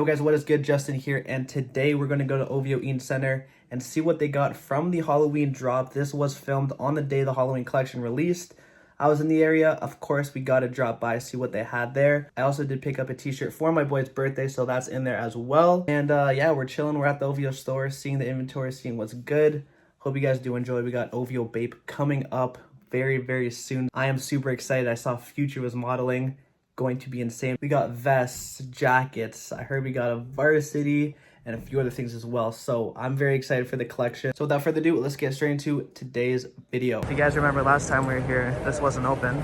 Yo guys, what is good? Justin here, and today we're going to go to OVO Eaton Center and see what they got from the Halloween drop. This was filmed on the day the Halloween collection released. I was in the area. Of course, we got to drop by, see what they had there. I also did pick up a t-shirt for my boy's birthday, so that's in there as well. And yeah, we're chilling. We're at the OVO store, seeing the inventory, seeing what's good. Hope you guys do enjoy. We got OVO Bape coming up very, very soon. I am super excited. I saw Future was modeling. Going to be insane. We got vests, jackets. I heard we got a varsity and a few other things as well. So I'm very excited for the collection. So without further ado, let's get straight into today's video. If you guys remember last time we were here, this wasn't open.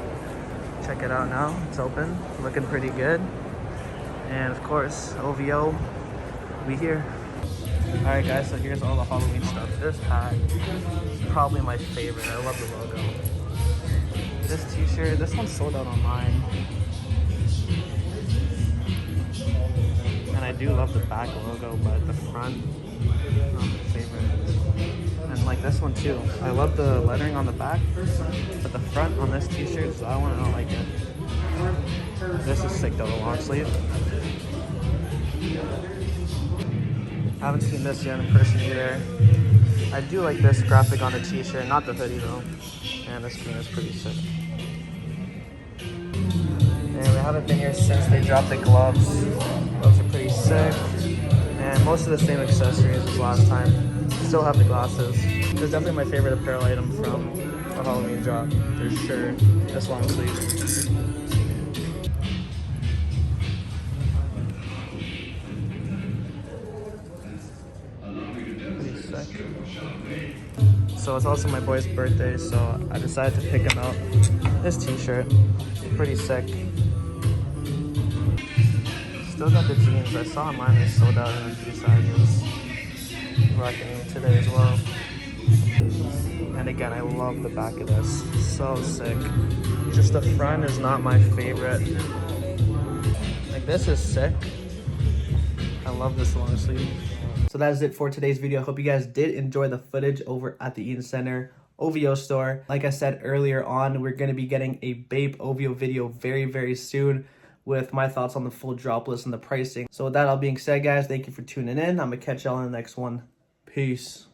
Check it out now. It's open, looking pretty good. And of course, OVO, we here. All right guys, so here's all the Halloween stuff. This hat is probably my favorite. I love the logo. This t-shirt, this one's sold out online. And I do love the back logo, but the front, not my favorite. And like this one too. I love the lettering on the back, but the front on this t-shirt, so that one I don't like it. This is sick though, the long sleeve. I haven't seen this yet in person either. I do like this graphic on the t-shirt, not the hoodie though. And this green is pretty sick. And we haven't been here since they dropped the gloves. Gloves are pretty sick. And most of the same accessories as last time. Still have the glasses. This is definitely my favorite apparel item from the Halloween drop, for sure. This long sleeve. Pretty sick. So it's also my boy's birthday, so I decided to pick him out this t-shirt. Pretty sick. Still got the jeans. I saw online they sold out in a few sizes. Rocking them today as well. And again, I love the back of this. So sick. Just the front is not my favorite. Like this is sick. I love this long sleeve. So that is it for today's video. I hope you guys did enjoy the footage over at the Eaton Center OVO store. Like I said earlier on, we're going to be getting a Bape OVO video very, very soon with my thoughts on the full drop list and the pricing. So with that all being said, guys, thank you for tuning in. I'm going to catch y'all in the next one. Peace.